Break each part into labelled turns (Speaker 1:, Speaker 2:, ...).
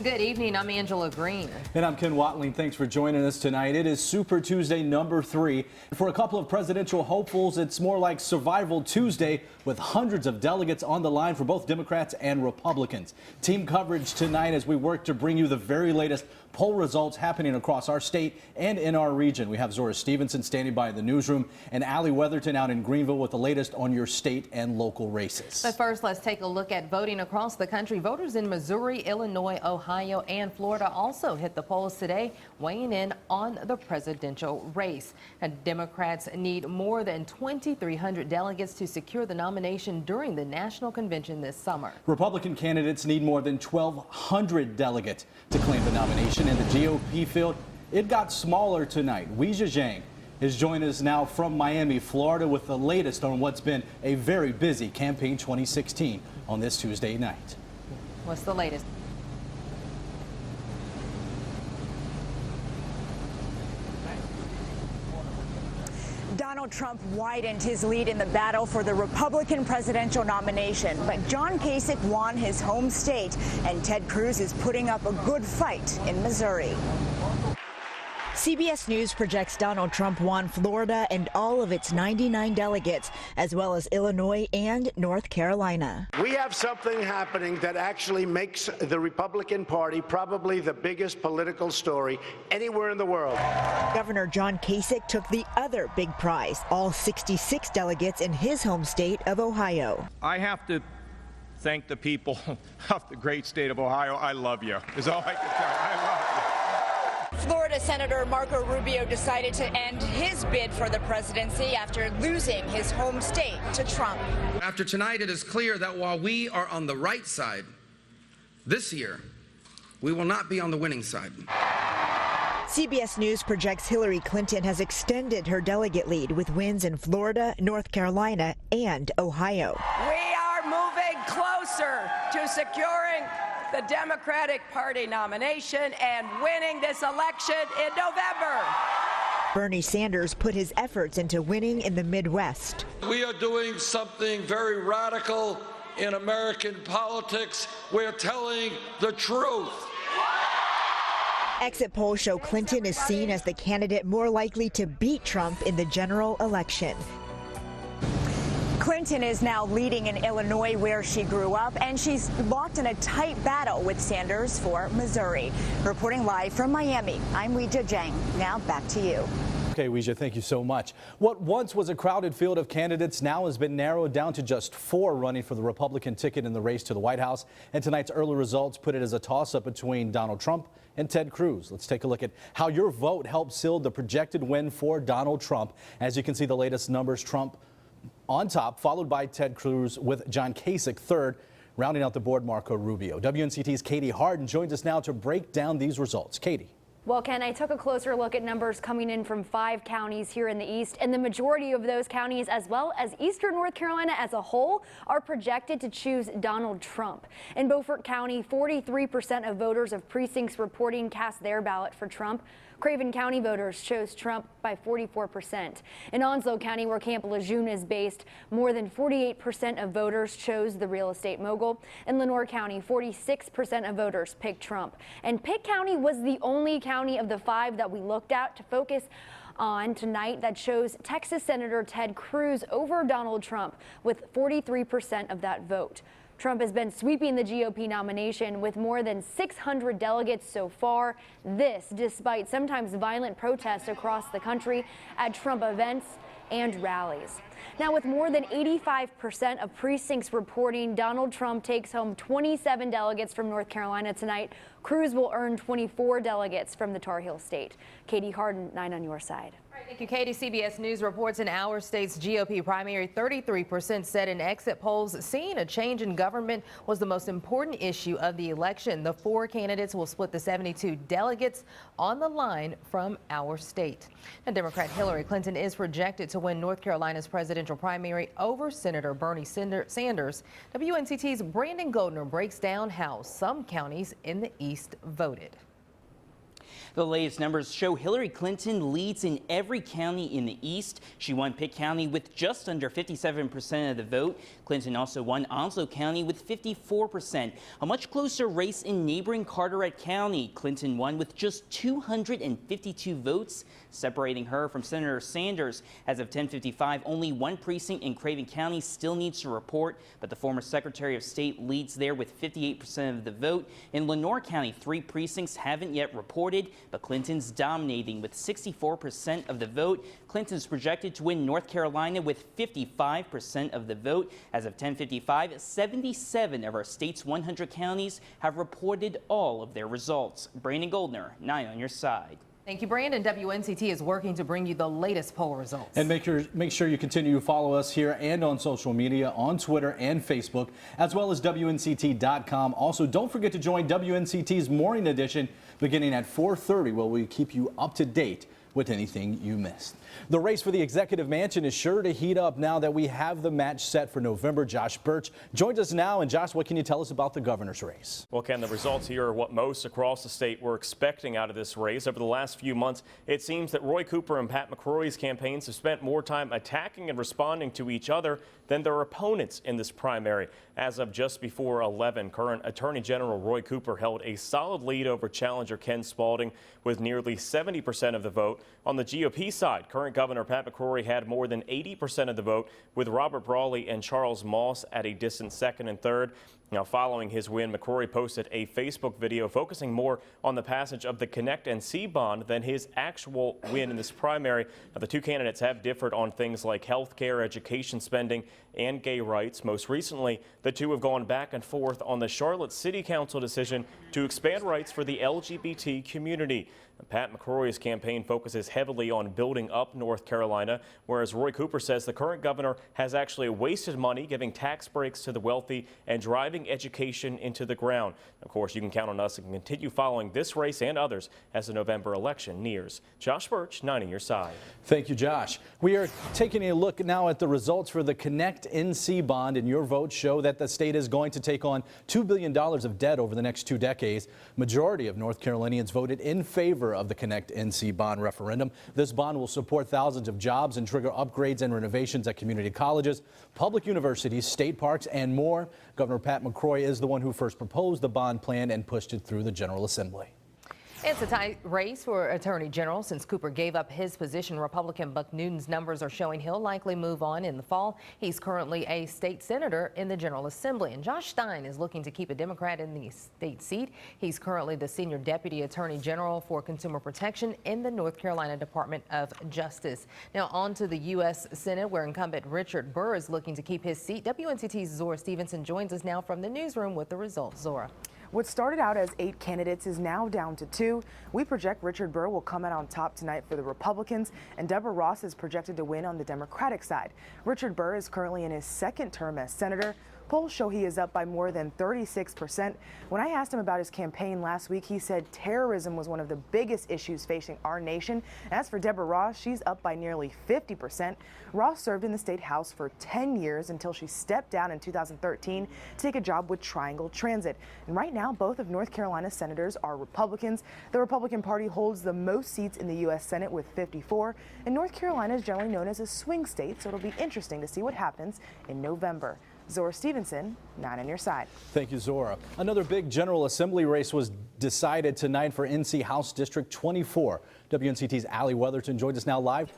Speaker 1: Good evening. I'm Angela Green.
Speaker 2: And I'm Ken Watling. Thanks for joining us tonight. It is Super Tuesday number 3. For a couple of presidential hopefuls, it's more like Survival Tuesday with hundreds of delegates on the line for both Democrats and Republicans. Team coverage tonight as we work to bring you the very latest poll results happening across our state and in our region. We have Zora Stevenson standing by in the newsroom and Allie Weatherton out in Greenville with the latest on your state and local races.
Speaker 1: But first, let's take a look at voting across the country. Voters in Missouri, Illinois, Ohio, and Florida also hit the polls today, weighing in on the presidential race. And Democrats need more than 2,300 delegates to secure the nomination during the national convention this summer.
Speaker 2: Republican candidates need more than 1,200 delegates to claim the nomination. In the GOP field, it got smaller tonight. Weijia Zhang is joining us now from Miami, Florida, with the latest on what's been a very busy campaign 2016 on this Tuesday night.
Speaker 1: What's the latest?
Speaker 3: Donald Trump widened his lead in the battle for the Republican presidential nomination, but John Kasich won his home state, and Ted Cruz is putting up a good fight in Missouri. CBS News projects Donald Trump won Florida and all of its 99 delegates, as well as Illinois and North Carolina.
Speaker 4: We have something happening that actually makes the Republican Party probably the biggest political story anywhere in the world.
Speaker 3: Governor John Kasich took the other big prize, all 66 delegates in his home state of Ohio.
Speaker 5: I have to thank the people of the great state of Ohio. I love you, is all I can tell you. I love you.
Speaker 6: Florida Senator Marco Rubio decided to end his bid for the presidency after losing his home state to Trump.
Speaker 7: After tonight, it is clear that while we are on the right side this year, we will not be on the winning side.
Speaker 3: CBS News projects Hillary Clinton has extended her delegate lead with wins in Florida, North Carolina, and Ohio.
Speaker 8: We are moving closer to securing the Democratic Party nomination and winning this election in November.
Speaker 3: Bernie Sanders put his efforts into winning in the Midwest.
Speaker 9: We are doing something very radical in American politics. We're telling the truth.
Speaker 3: Exit polls show Clinton is seen as the candidate more likely to beat Trump in the general election. Clinton is now leading in Illinois, where she grew up, and she's locked in a tight battle with Sanders for Missouri. Reporting live from Miami, I'm Weijia Zhang. Now back to you.
Speaker 2: Okay, Weijia, thank you so much. What once was a crowded field of candidates now has been narrowed down to just 4 running for the Republican ticket in the race to the White House. And tonight's early results put it as a toss-up between Donald Trump and Ted Cruz. Let's take a look at how your vote helped seal the projected win for Donald Trump. As you can see, the latest numbers, Trump on top, followed by Ted Cruz with John Kasich third, rounding out the board, Marco Rubio. WNCT's Katie Harden joins us now to break down these results. Katie.
Speaker 10: Well, Ken, I took a closer look at numbers coming in from 5 counties here in the East, and the majority of those counties, as well as eastern North Carolina as a whole, are projected to choose Donald Trump. In Beaufort County, 43% of voters of precincts reporting cast their ballot for Trump. Craven County voters chose Trump by 44%. In Onslow County, where Camp Lejeune is based, more than 48% of voters chose the real estate mogul. In Lenoir County, 46% of voters picked Trump. And Pitt County was the only county of the 5 that we looked at to focus on tonight that chose Texas Senator Ted Cruz over Donald Trump, with 43% of that vote. Trump has been sweeping the GOP nomination with more than 600 delegates so far. This despite sometimes violent protests across the country at Trump events and rallies. Now, with more than 85% of precincts reporting Donald Trump takes home 27 delegates from North Carolina tonight, Cruz will earn 24 delegates from the Tar Heel state. Katie Harden, 9 on your side.
Speaker 1: Thank you, Katie. CBS News reports in our state's GOP primary, 33% said in exit polls seeing a change in government was the most important issue of the election. The 4 candidates will split the 72 delegates on the line from our state. And Democrat Hillary Clinton is projected to win North Carolina's presidential primary over Senator Bernie Sanders. WNCT's Brandon Goldner breaks down how some counties in the East voted.
Speaker 11: The latest numbers show Hillary Clinton leads in every county in the East. She won Pitt County with just under 57% of the vote. Clinton also won Onslow County with 54%. A much closer race in neighboring Carteret County. Clinton won with just 252 votes, separating her from Senator Sanders. As of 10:55, only one precinct in Craven County still needs to report, but the former Secretary of State leads there with 58% of the vote. In Lenoir County, 3 precincts haven't yet reported, but Clinton's dominating with 64% of the vote. Clinton's projected to win North Carolina with 55% of the vote. As of 10:55, 77 of our state's 100 counties have reported all of their results. Brandon Goldner, 9 on your side.
Speaker 1: Thank you, Brandon. WNCT is working to bring you the latest poll results.
Speaker 2: And make sure you continue to follow us here and on social media, on Twitter and Facebook, as well as WNCT.com. Also, don't forget to join WNCT's Morning Edition beginning at 4:30, where we keep you up to date with anything you missed. The race for the executive mansion is sure to heat up now that we have the match set for November. Josh Birch joins us now. And Josh, what can you tell us about the governor's race?
Speaker 12: Well, Ken, the results here are what most across the state were expecting out of this race. Over the last few months, it seems that Roy Cooper and Pat McCrory's campaigns have spent more time attacking and responding to each other than their opponents in this primary. As of just before 11, current Attorney General Roy Cooper held a solid lead over challenger Ken Spalding with nearly 70% of the vote. On the GOP side, current Governor Pat McCrory had more than 80% of the vote, with Robert Brawley and Charles Moss at a distant second and third. Now, following his win, McCrory posted a Facebook video focusing more on the passage of the Connect and See bond than his actual win in this primary. Now, the two candidates have differed on things like health care, education spending, and gay rights. Most recently, the two have gone back and forth on the Charlotte City Council decision to expand rights for the LGBT community. Pat McCrory's campaign focuses heavily on building up North Carolina, whereas Roy Cooper says the current governor has actually wasted money giving tax breaks to the wealthy and driving education into the ground. Of course, you can count on us to continue following this race and others as the November election nears. Josh Birch, 9 on your side.
Speaker 2: Thank you, Josh. We are taking a look now at the results for the Connect NC bond, and your votes show that the state is going to take on $2 billion of debt over the next 2 decades. Majority of North Carolinians voted in favor of the Connect NC bond referendum. This bond will support thousands of jobs and trigger upgrades and renovations at community colleges, public universities, state parks, and more. Governor Pat McCrory is the one who first proposed the bond plan and pushed it through the General Assembly.
Speaker 1: It's a tight race for Attorney General. Since Cooper gave up his position, Republican Buck Newton's numbers are showing he'll likely move on in the fall. He's currently a state senator in the General Assembly. And Josh Stein is looking to keep a Democrat in the state seat. He's currently the senior deputy attorney general for consumer protection in the North Carolina Department of Justice. Now on to the U.S. Senate, where incumbent Richard Burr is looking to keep his seat. WNCT's Zora Stevenson joins us now from the newsroom with the results. Zora.
Speaker 13: What started out as 8 candidates is now down to 2. We project Richard Burr will come out on top tonight for the Republicans, and Deborah Ross is projected to win on the Democratic side. Richard Burr is currently in his 2nd term as senator. Polls show he is up by more than 36%. When I asked him about his campaign last week, he said terrorism was one of the biggest issues facing our nation. As for Deborah Ross, she's up by nearly 50%. Ross served in the state house for 10 years until she stepped down in 2013 to take a job with Triangle Transit. And right now, both of North Carolina's senators are Republicans. The Republican Party holds the most seats in the U.S. Senate with 54, and North Carolina is generally known as a swing state, so it'll be interesting to see what happens in November. Zora Stevenson, 9 on your side.
Speaker 2: Thank you, Zora. Another big General Assembly race was decided tonight for NC House District 24. WNCT's Allie Weatherton joins us now live.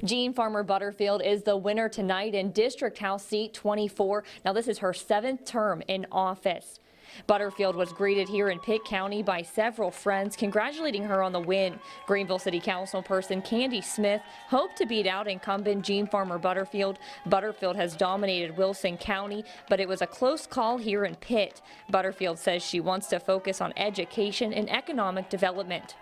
Speaker 14: Jean Farmer Butterfield is the winner tonight in District House Seat 24. Now, this is her 7th term in office. Butterfield was greeted here in Pitt County by several friends congratulating her on the win. Greenville City Councilperson Candy Smith hoped to beat out incumbent Jean Farmer Butterfield. Butterfield has dominated Wilson County, but it was a close call here in Pitt. Butterfield says she wants to focus on education and economic development.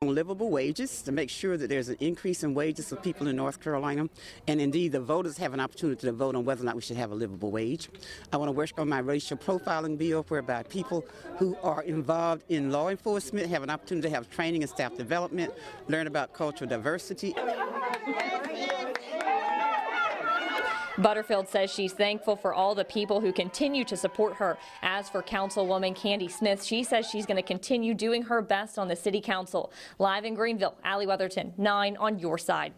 Speaker 15: On livable wages, to make sure that there's an increase in wages for people in North Carolina, and indeed the voters have an opportunity to vote on whether or not we should have a livable wage. I want to work on my racial profiling bill, whereby people who are involved in law enforcement have an opportunity to have training and staff development, learn about cultural diversity.
Speaker 14: Butterfield says she's thankful for all the people who continue to support her. As for Councilwoman Candy Smith, she says she's going to continue doing her best on the city council. Live in Greenville, Allie Weatherton, 9 on your side.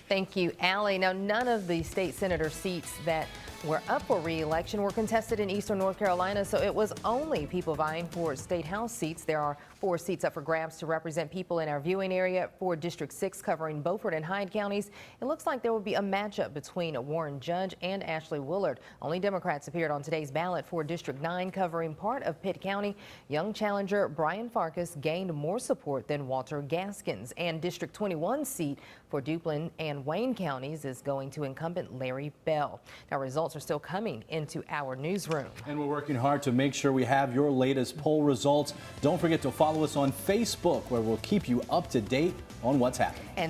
Speaker 1: Thank you, Allie. Now, none of the state senator seats that were up for re-election were contested in eastern North Carolina, so it was only people vying for state house seats. There are 4 seats up for grabs to represent people in our viewing area for District 6 covering Beaufort and Hyde counties. It looks like there will be a matchup between Warren Judge and Ashley Willard. Only Democrats appeared on today's ballot for District 9 covering part of Pitt County. Young challenger Brian Farkas gained more support than Walter Gaskins, and District 21 seat for Duplin and Wayne counties is going to incumbent Larry Bell. Now, results are still coming into our newsroom.
Speaker 2: And we're working hard to make sure we have your latest poll results. Don't forget to follow us on Facebook, where we'll keep you up to date on what's happening.
Speaker 1: And